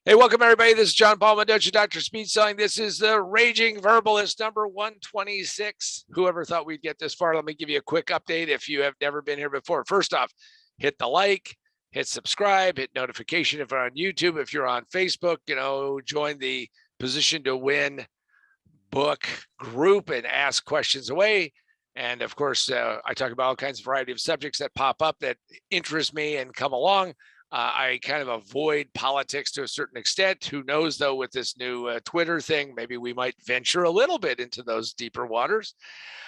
Hey, welcome everybody. This is John Paul Mendoza, Dr. Speed Selling. This is the Raging Verbalist number 126. Whoever thought we'd get this far? Let me give you a quick update if you have never been here before. First off, hit the like, hit subscribe, hit notification if you're on YouTube. If you're on Facebook, join the Position to Win book group and ask questions away. And of course, I talk about all kinds of variety of subjects that pop up that interest me and come along. I kind of avoid politics to a certain extent. Who knows, though, with this new Twitter thing, maybe we might venture a little bit into those deeper waters.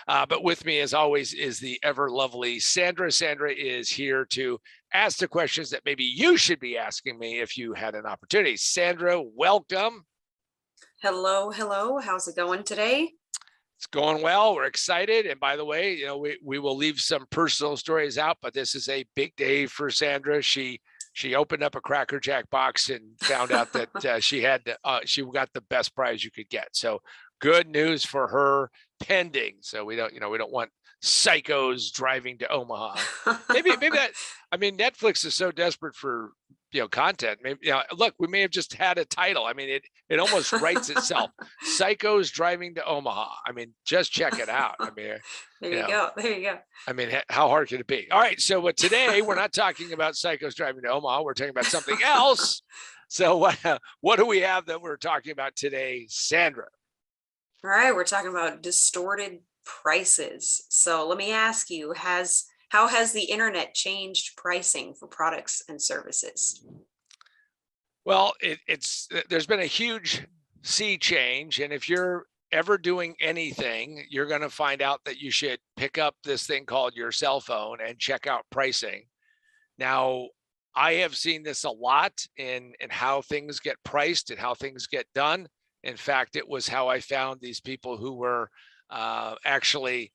But with me, as always, is the ever lovely Sandra. Sandra is here to ask the questions that maybe you should be asking me if you had an opportunity. Sandra, welcome. Hello, hello. How's it going today? It's going well. We're excited. And by the way, we will leave some personal stories out, but this is a big day for Sandra. She opened up a Cracker Jack box and found out that she got the best prize you could get. So good news for her pending. So we don't want psychos driving to Omaha. Maybe Netflix is so desperate for content. Maybe look, we may have just had a title. I mean, it almost writes itself. Psychos driving to Omaha. I mean, just check it out. I mean, there you go. There you go. I mean, how hard can it be? All right. So today we're not talking about psychos driving to Omaha. We're talking about something else. So what do we have that we're talking about today, Sandra? All right. We're talking about distorted prices. So let me ask you, how has the internet changed pricing for products and services? Well, there's been a huge sea change. And if you're ever doing anything, you're going to find out that you should pick up this thing called your cell phone and check out pricing. Now, I have seen this a lot in how things get priced and how things get done. In fact, it was how I found these people who were actually,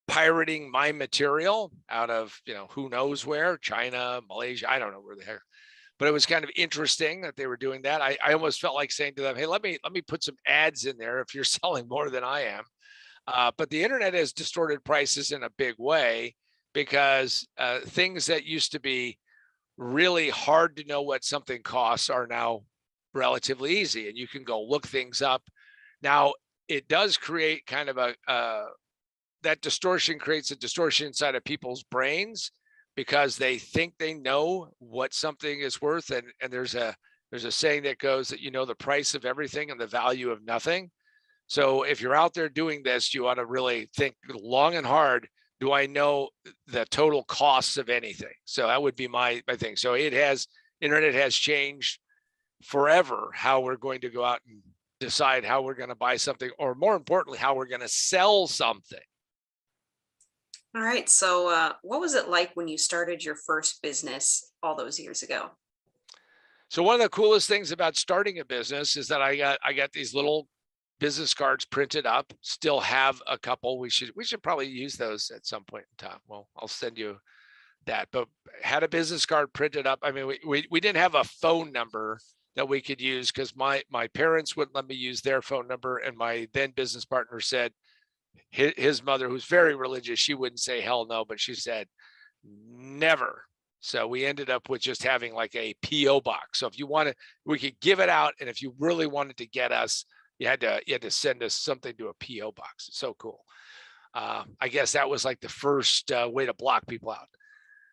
pirating my material out of, who knows where, China, Malaysia, I don't know where the heck. But it was kind of interesting that they were doing that. I almost felt like saying to them, hey, let me put some ads in there if you're selling more than I am. But the internet has distorted prices in a big way because things that used to be really hard to know what something costs are now relatively easy. And you can go look things up. Now, it does create kind of that distortion creates a distortion inside of people's brains because they think they know what something is worth. And there's a saying that goes that the price of everything and the value of nothing. So if you're out there doing this, you ought to really think long and hard. Do I know the total costs of anything? So that would be my thing. So internet has changed forever how we're going to go out and decide how we're going to buy something, or more importantly, how we're going to sell something. All right. So what was it like when you started your first business all those years ago? So one of the coolest things about starting a business is that I got these little business cards printed up. Still have a couple. We should probably use those at some point in time. Well, I'll send you that. But had a business card printed up. I mean, we didn't have a phone number that we could use because my parents wouldn't let me use their phone number, and my then business partner said his mother, who's very religious, she wouldn't say hell no, but she said never. So we ended up with just having like a PO box. So if you wanted, we could give it out, and if you really wanted to get us, you had to send us something to a PO box. It's so cool. I guess that was like the first way to block people out.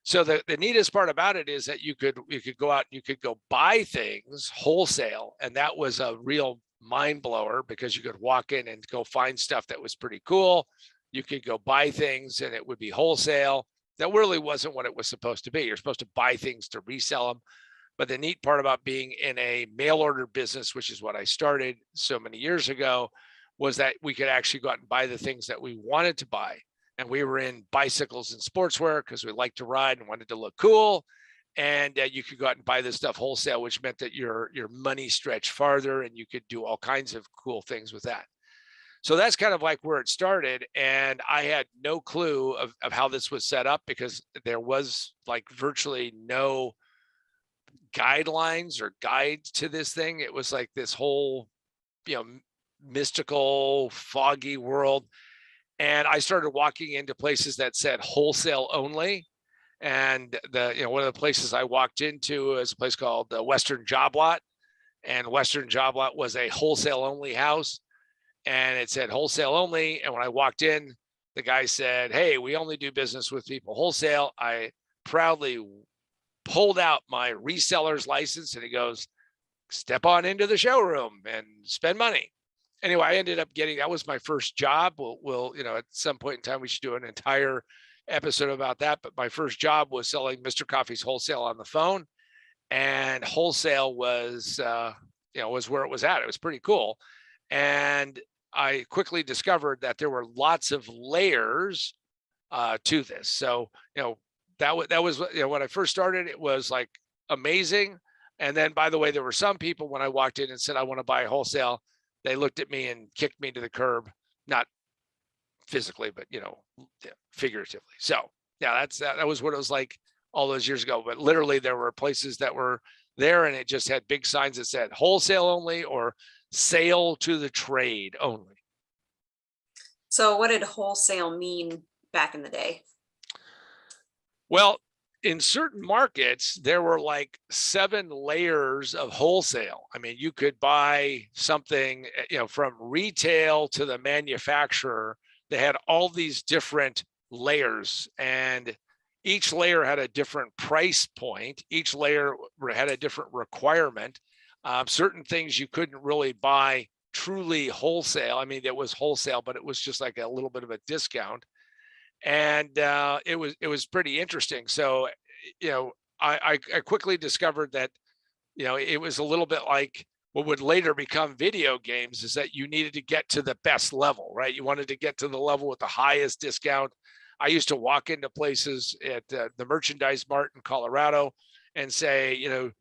So the neatest part about it is that you could go out and you could go buy things wholesale, and that was a real mind blower because you could walk in and go find stuff that was pretty cool. You could go buy things and it would be wholesale. That really wasn't what it was supposed to be. You're supposed to buy things to resell them. But the neat part about being in a mail order business, which is what I started so many years ago, was that we could actually go out and buy the things that we wanted to buy. And we were in bicycles and sportswear because we liked to ride and wanted to look cool. And you could go out and buy this stuff wholesale, which meant that your money stretched farther and you could do all kinds of cool things with that. So that's kind of like where it started. And I had no clue of how this was set up because there was like virtually no guidelines or guides to this thing. It was like this whole, mystical, foggy world. And I started walking into places that said wholesale only. And one of the places I walked into is a place called Western Job Lot, and Western Job Lot was a wholesale only house, and it said wholesale only. And when I walked in, the guy said, "Hey, we only do business with people wholesale." I proudly pulled out my reseller's license, and he goes, "Step on into the showroom and spend money." Anyway, I ended up getting, that was my first job. We'll at some point in time, we should do an entire episode about that. But my first job was selling Mr. Coffee's wholesale on the phone, and wholesale was, was where it was at. It was pretty cool. And I quickly discovered that there were lots of layers to this. So, that was, when I first started, it was like amazing. And then, by the way, there were some people when I walked in and said, "I want to buy wholesale," they looked at me and kicked me to the curb, not physically, but, figuratively. So yeah, that was what it was like all those years ago. But literally there were places that were there and it just had big signs that said wholesale only or sale to the trade only. So what did wholesale mean back in the day? Well, in certain markets, there were like 7 layers of wholesale. I mean, you could buy something, from retail to the manufacturer. They had all these different layers, and each layer had a different price point. Each layer had a different requirement. Certain things you couldn't really buy truly wholesale. I mean, it was wholesale, but it was just like a little bit of a discount. And it was pretty interesting. So, I quickly discovered that, it was a little bit like what would later become video games, is that you needed to get to the best level, right? You wanted to get to the level with the highest discount. I used to walk into places at the Merchandise Mart in Colorado and say, do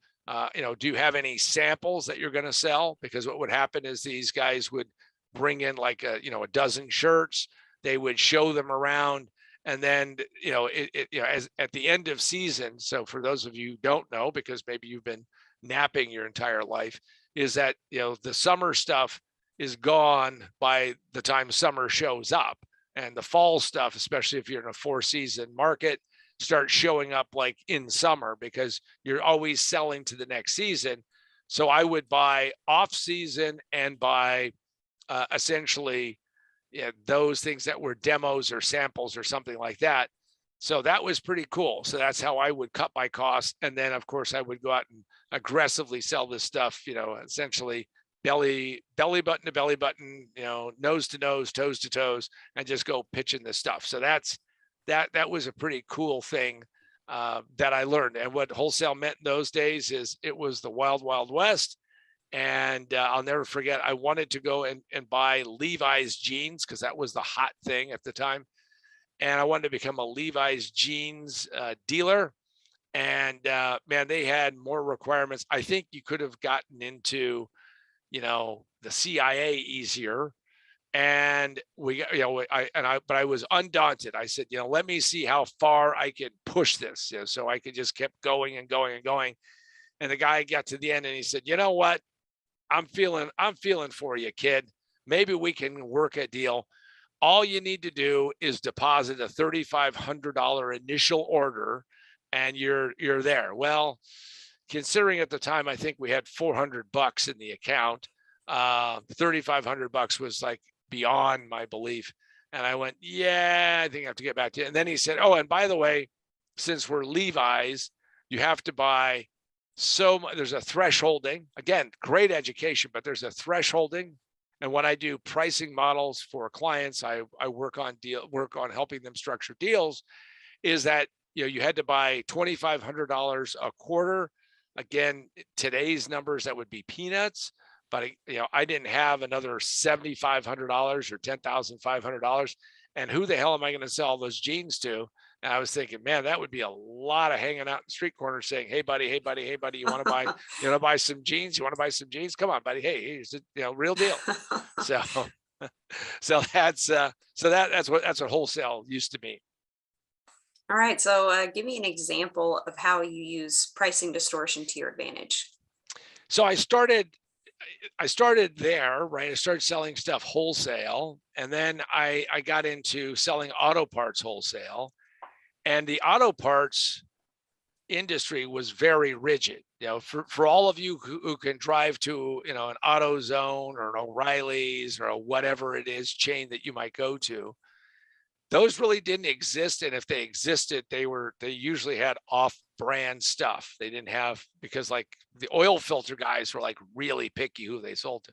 you have any samples that you're going to sell? Because what would happen is these guys would bring in like a dozen shirts. They would show them around, and then as at the end of season. So for those of you who don't know, because maybe you've been napping your entire life, is that the summer stuff is gone by the time summer shows up, and the fall stuff, especially if you're in a 4-season market, starts showing up like in summer because you're always selling to the next season. So I would buy off season and buy essentially those things that were demos or samples or something like that. So that was pretty cool. So that's how I would cut my costs. And then of course I would go out and aggressively sell this stuff, essentially belly button to belly button, nose to nose, toes to toes, and just go pitching this stuff. So that was a pretty cool thing that I learned. And what wholesale meant in those days is it was the wild, wild west. And I'll never forget, I wanted to go and buy Levi's jeans because that was the hot thing at the time. And I wanted to become a Levi's jeans dealer. And man, they had more requirements. I think you could have gotten into, the CIA easier. And but I was undaunted. I said, let me see how far I could push this. So I could just kept going and going and going. And the guy got to the end and he said, "You know what? I'm feeling for you, kid. Maybe we can work a deal. All you need to do is deposit a $3,500 initial order and you're there." Well, considering at the time, I think we had $400 in the account. $3,500 was like beyond my belief. And I went, "Yeah, I think I have to get back to it." And then he said, "Oh, and by the way, since we're Levi's, you have to buy there's a thresholding." Again, great education, but there's a thresholding. And when I do pricing models for clients, I work on helping them structure deals, is that you had to buy $2,500 a quarter. Again, today's numbers, that would be peanuts. But I didn't have another $7,500 or $10,500. And who the hell am I going to sell those jeans to? And I was thinking, man, that would be a lot of hanging out in street corners saying, "Hey buddy, hey buddy, hey buddy, you want to buy some jeans? You want to buy some jeans? Come on, buddy. Hey, here's the real deal." So that's what wholesale used to mean. All right. So give me an example of how you use pricing distortion to your advantage. So I started there, right? I started selling stuff wholesale, and then I got into selling auto parts wholesale. And the auto parts industry was very rigid. For all of you who can drive to, an AutoZone or an O'Reilly's or a whatever it is chain that you might go to, those really didn't exist. And if they existed, they usually had off-brand stuff. They didn't have, because like the oil filter guys were like really picky who they sold to.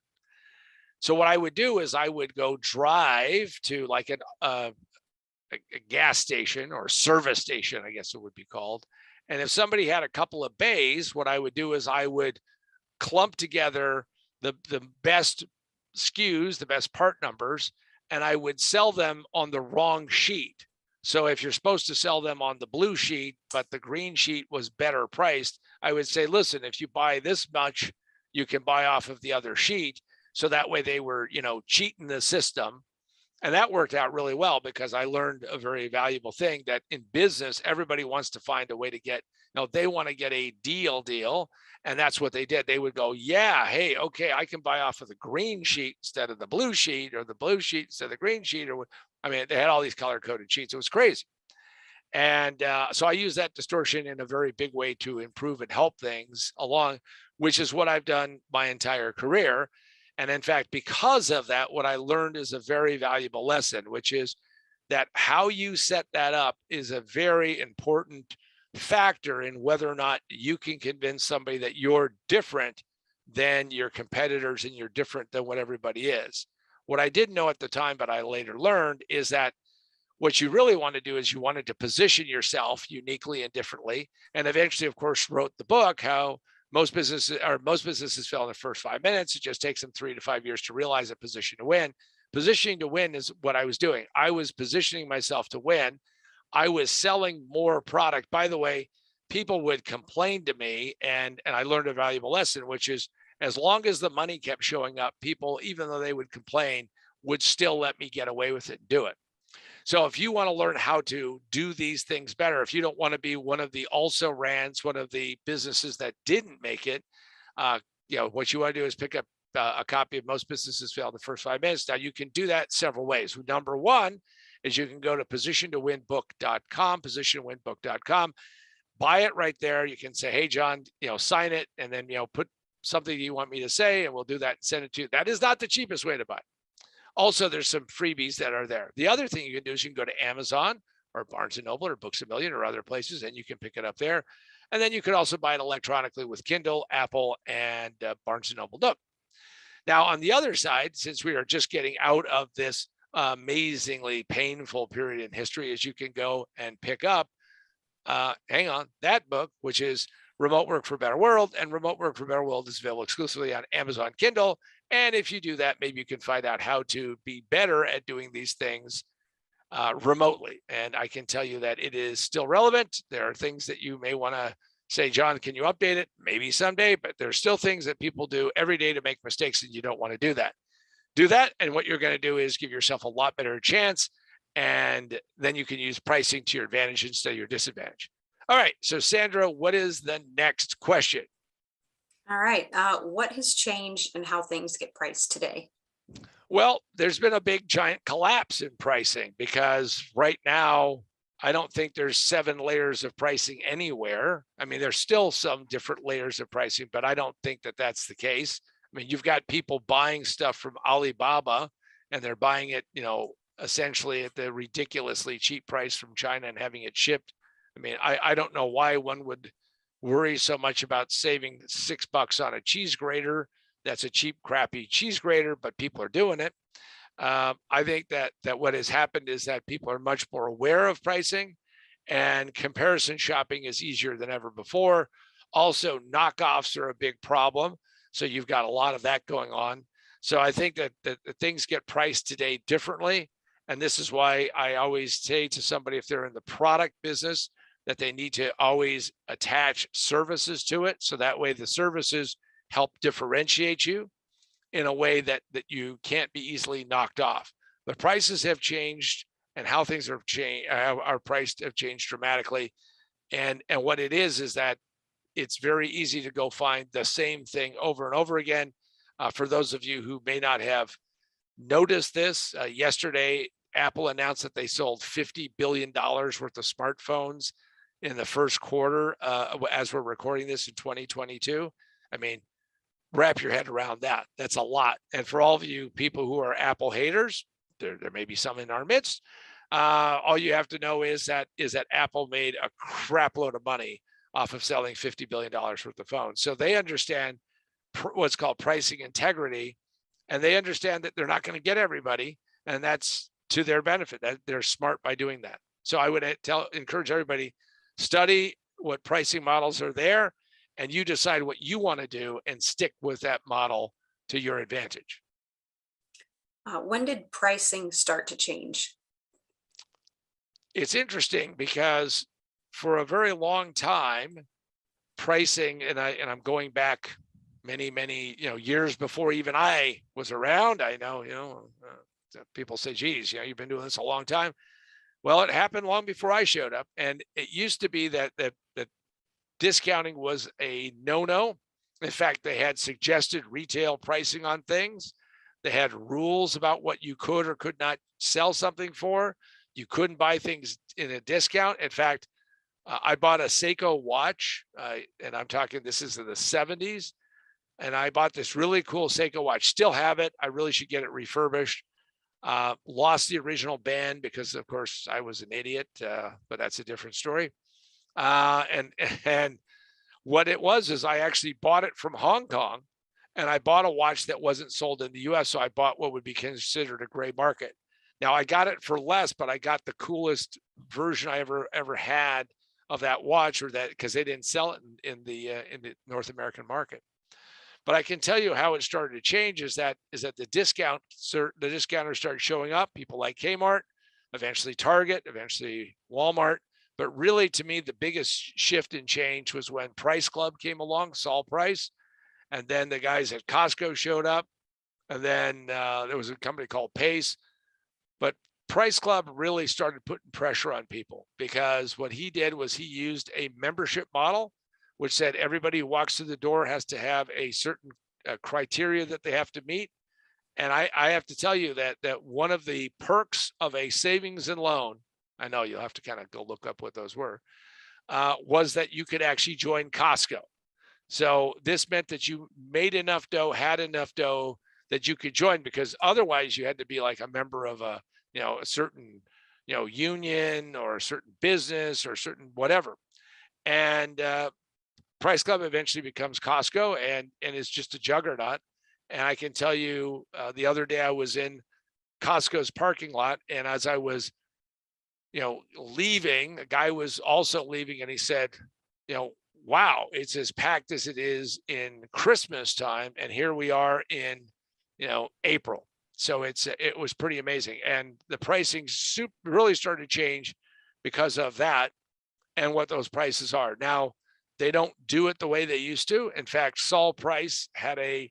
So what I would do is I would go drive to like a gas station or service station, I guess it would be called. And if somebody had a couple of bays, what I would do is I would clump together the best SKUs, the best part numbers, and I would sell them on the wrong sheet. So if you're supposed to sell them on the blue sheet, but the green sheet was better priced, I would say, listen, if you buy this much, you can buy off of the other sheet. So that way they were, cheating the system. And that worked out really well because I learned a very valuable thing that in business, everybody wants to find a way to get, they want to get a deal. And that's what they did. They would go, yeah, hey, okay, I can buy off of the green sheet instead of the blue sheet, or the blue sheet instead of the green sheet. They had all these color coded sheets. It was crazy. And so I use that distortion in a very big way to improve and help things along, which is what I've done my entire career. And in fact, because of that, what I learned is a very valuable lesson, which is that how you set that up is a very important factor in whether or not you can convince somebody that you're different than your competitors and you're different than what everybody is. What I didn't know at the time, but I later learned, is that what you really want to do is you wanted to position yourself uniquely and differently. And eventually, of course, wrote the book, how most businesses fail in the first 5 minutes. It just takes them 3 to 5 years to realize a position to win. Positioning to win is what I was doing. I was positioning myself to win. I was selling more product. By the way, people would complain to me, and I learned a valuable lesson, which is as long as the money kept showing up, people, even though they would complain, would still let me get away with it and do it. So if you want to learn how to do these things better, if you don't want to be one of the also rans, one of the businesses that didn't make it, what you want to do is pick up a copy of Most Businesses Fail in the First 5 Minutes. Now you can do that several ways. Number one is you can go to positiontowinbook.com, buy it right there. You can say, hey, John, sign it, and then, put something you want me to say, and we'll do that and send it to you. That is not the cheapest way to buy it. Also, there's some freebies that are there. The other thing you can do is you can go to Amazon or Barnes & Noble or Books A Million or other places, and you can pick it up there. And then you could also buy it electronically with Kindle, Apple, and Barnes & Noble Nook. Now, on the other side, since we are just getting out of this amazingly painful period in history, is you can go and pick up, that book, which is Remote Work for a Better World. And Remote Work for a Better World is available exclusively on Amazon Kindle. And if you do that, maybe you can find out how to be better at doing these things remotely. And I can tell you that it is still relevant. There are things that you may want to say, John, can you update it? Maybe someday, but there's still things that people do every day to make mistakes, and you don't want to do that. Do that. And what you're going to do is give yourself a lot better chance. And then you can use pricing to your advantage instead of your disadvantage. All right. So Sandra, what is the next question? All right. What has changed and how things get priced today? Well, there's been a big giant collapse in pricing because right now, I don't think there's 7 layers of pricing anywhere. I mean, there's still some different layers of pricing, but I don't think that that's the case. I mean, you've got people buying stuff from Alibaba, and they're buying it, essentially at the ridiculously cheap price from China and having it shipped. I mean, I don't know why one would worry so much about saving $6 on a cheese grater. That's a cheap, crappy cheese grater, but people are doing it. I think that what has happened is that people are much more aware of pricing, and comparison shopping is easier than ever before. Also, knockoffs are a big problem. So you've got a lot of that going on. So I think that things get priced today differently. And this is why I always say to somebody, if they're in the product business, that they need to always attach services to it. So that way the services help differentiate you in a way that you can't be easily knocked off. But prices have changed, and how things are priced have changed dramatically. And what it is that it's very easy to go find the same thing over and over again. For those of you who may not have noticed this, yesterday Apple announced that they sold $50 billion worth of smartphones in the first quarter, as we're recording this in 2022. I mean, wrap your head around that. That's a lot. And for all of you people who are Apple haters, there may be some in our midst. All you have to know is that Apple made a crap load of money off of selling $50 billion worth of phones. So they understand what's called pricing integrity, and they understand that they're not going to get everybody, and that's to their benefit. That they're smart by doing that. So I would encourage everybody, study what pricing models are there, and you decide what you want to do and stick with that model to your advantage. When did pricing start to change? It's interesting because for a very long time, pricing, and I'm going back many years before even I was around. I know people say, geez, you've been doing this a long time. Well, it happened long before I showed up, and it used to be that discounting was a no-no. In fact, they had suggested retail pricing on things. They had rules about what you could or could not sell something for. You couldn't buy things in a discount. In fact, I bought a Seiko watch, and I'm talking, this is in the 70s. And I bought this really cool Seiko watch, still have it. I really should get it refurbished. Lost the original band because, of course, I was an idiot, but that's a different story. And what it was is I actually bought it from Hong Kong, and I bought a watch that wasn't sold in the US. So I bought what would be considered a gray market. Now I got it for less, but I got the coolest version I ever had of that watch, or that, because they didn't sell it in the North American market. But I can tell you how it started to change is that the discounters started showing up. People like Kmart, eventually Target, eventually Walmart. But really, to me, the biggest shift and change was when Price Club came along, Saul Price, and then the guys at Costco showed up, and then there was a company called Pace. But Price Club really started putting pressure on people, because what he did was he used a membership model, which said everybody who walks through the door has to have a certain criteria that they have to meet. And I have to tell you that one of the perks of a savings and loan, I know you'll have to kind of go look up what those were, was that you could actually join Costco. So this meant that you made enough dough, had enough dough that you could join, because otherwise you had to be like a member of a certain, union or a certain business or certain whatever. And Price Club eventually becomes Costco, and it's just a juggernaut. And I can tell you, the other day I was in Costco's parking lot, and as I was, leaving, a guy was also leaving, and he said, wow, it's as packed as it is in Christmas time, and here we are in, April. So it was pretty amazing, and the pricing really started to change because of that and what those prices are now. They don't do it the way they used to. In fact, Saul Price had a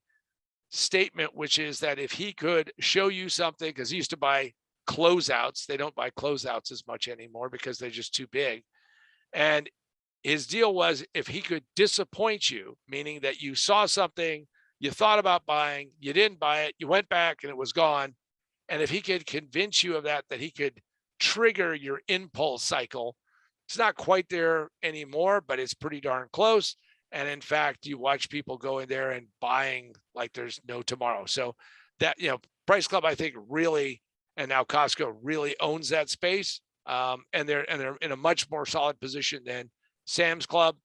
statement, which is that if he could show you something, because he used to buy closeouts, they don't buy closeouts as much anymore because they're just too big. And his deal was, if he could disappoint you, meaning that you saw something, you thought about buying, you didn't buy it, you went back and it was gone. And if he could convince you of that he could trigger your impulse cycle. It's not quite there anymore, but it's pretty darn close. And in fact, you watch people go in there and buying like there's no tomorrow. So that, Price Club, I think, really, and now Costco really owns that space. And they're in a much more solid position than Sam's Club.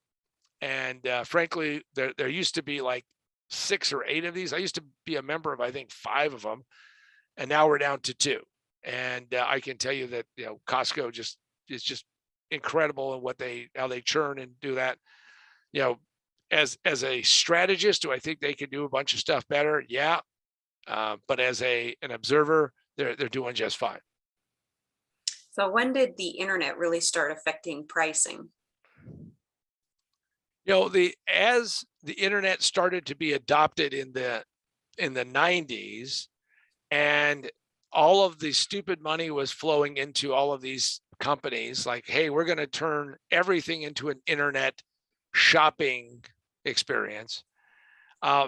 And frankly, there used to be like 6 or 8 of these. I used to be a member of, I think, 5 of them. And now we're down to 2. And I can tell you that, Costco is just incredible in how they churn and do that. As a strategist, do I think they could do a bunch of stuff better? Yeah. But as an observer, they're doing just fine. So when did the internet really start affecting pricing? As the internet started to be adopted in the 90s, and all of the stupid money was flowing into all of these companies, like, hey, we're going to turn everything into an internet shopping experience.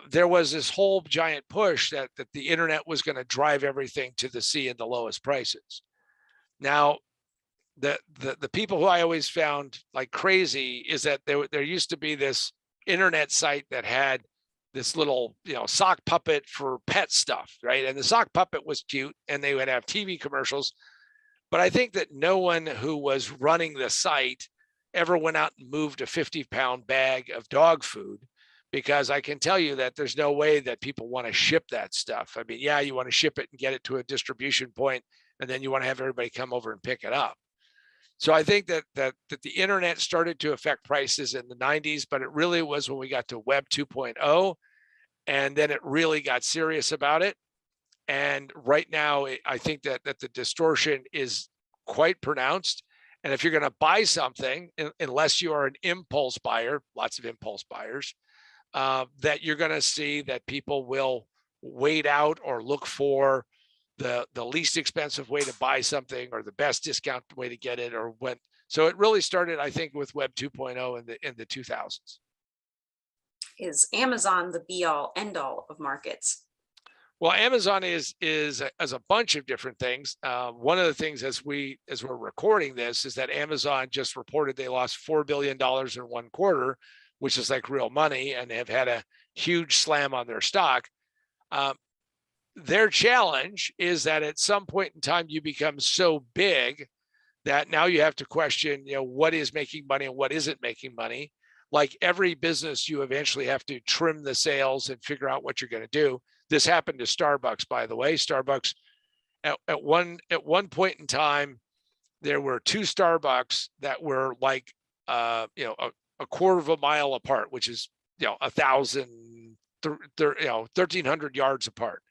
There was this whole giant push that the internet was going to drive everything to the sea and the lowest prices. Now, the people who I always found like crazy is that there used to be this internet site that had this little, sock puppet for pet stuff, right? And the sock puppet was cute, and they would have TV commercials. But I think that no one who was running the site ever went out and moved a 50-pound bag of dog food, because I can tell you that there's no way that people want to ship that stuff. I mean, yeah, you want to ship it and get it to a distribution point, and then you want to have everybody come over and pick it up. So I think that the internet started to affect prices in the 90s, but it really was when we got to Web 2.0, and then it really got serious about it. And right now, I think that the distortion is quite pronounced. And if you're going to buy something, unless you are an impulse buyer, lots of impulse buyers, that you're going to see that people will wait out or look for the least expensive way to buy something, or the best discount way to get it, or when. So it really started, I think, with Web 2.0 in the 2000s. Is Amazon the be all end all of markets? Well, Amazon is as a bunch of different things. One of the things as we're recording this is that Amazon just reported they lost $4 billion in one quarter, which is like real money, and they have had a huge slam on their stock. Their challenge is that at some point in time, you become so big that now you have to question, what is making money and what isn't making money. Like every business, you eventually have to trim the sales and figure out what you're going to do. This happened to Starbucks, by the way. Starbucks, at one point in time, there were two Starbucks that were like, a quarter of a mile apart, which is, 1,300 yards apart.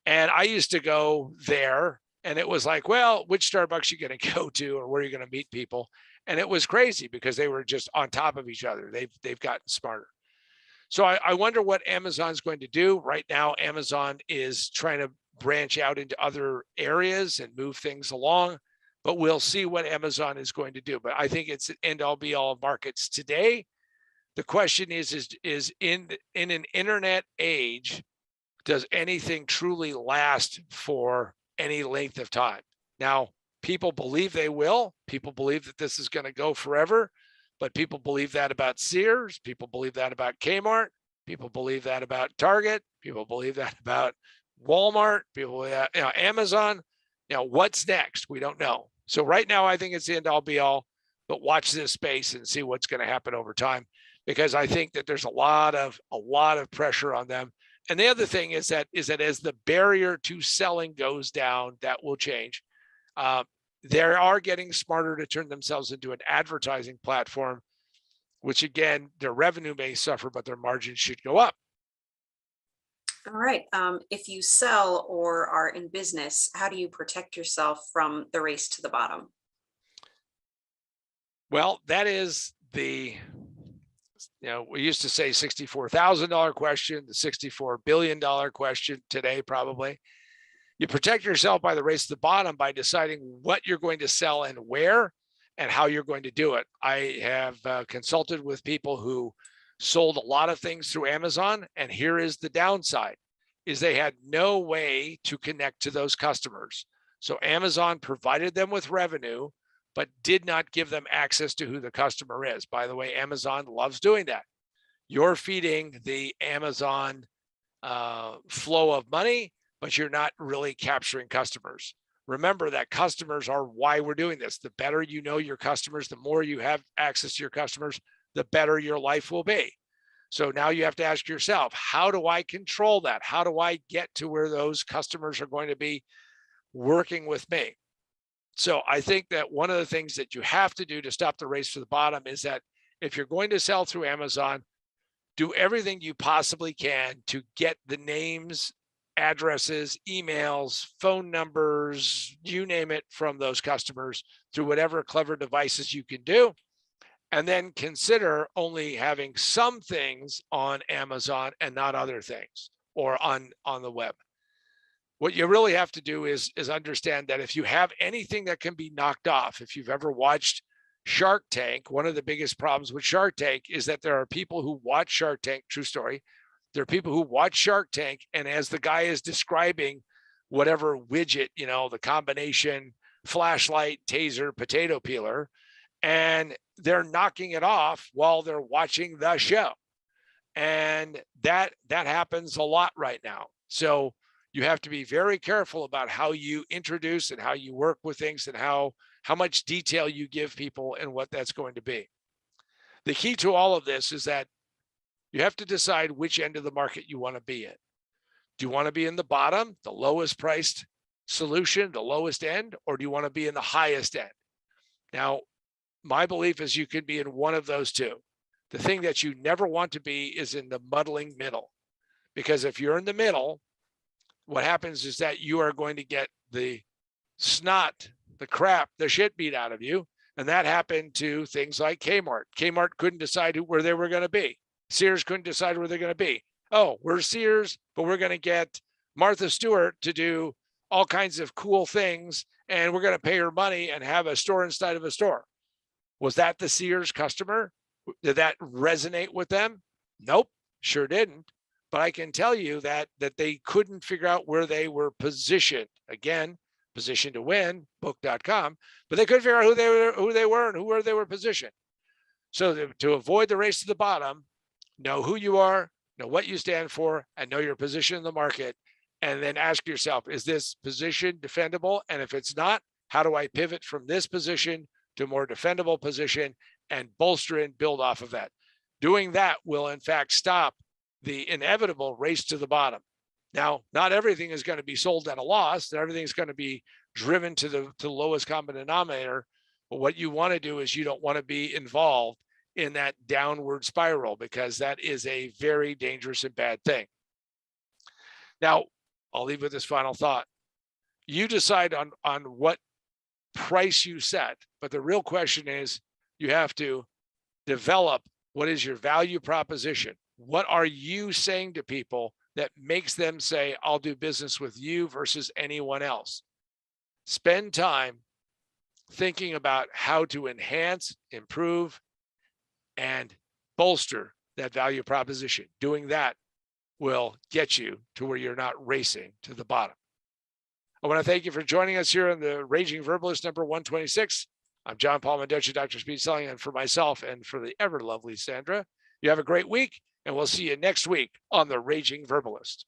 And I used to go there, and it was like, well, which Starbucks you going to go to, or where are you going to meet people? And it was crazy because they were just on top of each other. They've gotten smarter. So I wonder what Amazon's going to do. Right now, Amazon is trying to branch out into other areas and move things along, but we'll see what Amazon is going to do. But I think it's an end all be all of markets today. The question is in an internet age, does anything truly last for any length of time? Now, people believe they will. People believe that this is going to go forever. But people believe that about Sears. People believe that about Kmart. People believe that about Target. People believe that about Walmart. People believe that, Amazon. What's next? We don't know. So right now, I think it's the end all be all. But watch this space and see what's going to happen over time, because I think that there's a lot of pressure on them. And the other thing is that as the barrier to selling goes down, that will change. They are getting smarter to turn themselves into an advertising platform, which again, their revenue may suffer, but their margins should go up. All right. If you sell or are in business, how do you protect yourself from the race to the bottom? Well, that is we used to say $64,000 question, the $64 billion question today, probably. You protect yourself by the race to the bottom by deciding what you're going to sell and where and how you're going to do it. I have consulted with people who sold a lot of things through Amazon, and here is the downside, is they had no way to connect to those customers. So Amazon provided them with revenue, but did not give them access to who the customer is. By the way, Amazon loves doing that. You're feeding the Amazon flow of money, but you're not really capturing customers. Remember that customers are why we're doing this. The better you know your customers, the more you have access to your customers, the better your life will be. So now you have to ask yourself, how do I control that? How do I get to where those customers are going to be working with me? So I think that one of the things that you have to do to stop the race to the bottom is that if you're going to sell through Amazon, do everything you possibly can to get the names, addresses, emails, phone numbers, you name it, from those customers through whatever clever devices you can do. And then consider only having some things on Amazon and not other things, or on the web. What you really have to do is understand that if you have anything that can be knocked off, if you've ever watched Shark Tank, one of the biggest problems with Shark Tank is that there are people who watch Shark Tank, true story. There are people who watch Shark Tank, and as the guy is describing whatever widget, the combination flashlight, taser, potato peeler, and they're knocking it off while they're watching the show. And that happens a lot right now. So you have to be very careful about how you introduce and how you work with things and how much detail you give people and what that's going to be. The key to all of this is that you have to decide which end of the market you want to be in. Do you want to be in the bottom, the lowest priced solution, the lowest end, or do you want to be in the highest end? Now, my belief is you could be in one of those two. The thing that you never want to be is in the muddling middle, because if you're in the middle, what happens is that you are going to get the snot, the crap, the shit beat out of you. And that happened to things like Kmart. Kmart couldn't decide where they were going to be. Sears couldn't decide where they're going to be. Oh, we're Sears, but we're going to get Martha Stewart to do all kinds of cool things, and we're going to pay her money and have a store inside of a store. Was that the Sears customer? Did that resonate with them? Nope, sure didn't. But I can tell you that they couldn't figure out where they were positioned. Again, position to win, book.com, but they couldn't figure out who they were and where they were positioned. So to avoid the race to the bottom, know who you are, know what you stand for, and know your position in the market. And then ask yourself, is this position defendable? And if it's not, how do I pivot from this position to a more defendable position and bolster and build off of that? Doing that will, in fact, stop the inevitable race to the bottom. Now, not everything is going to be sold at a loss. Everything's going to be driven to the lowest common denominator. But what you want to do is you don't want to be involved in that downward spiral, because that is a very dangerous and bad thing. Now, I'll leave with this final thought. You decide on what price you set, but the real question is you have to develop what is your value proposition. What are you saying to people that makes them say, I'll do business with you versus anyone else? Spend time thinking about how to enhance, improve, and bolster that value proposition. Doing that will get you to where you're not racing to the bottom. I want to thank you for joining us here on the Raging Verbalist number 126. I'm John Paul Mendoza, Dr. Speed Selling, and for myself and for the ever lovely Sandra, you have a great week, and we'll see you next week on the Raging Verbalist.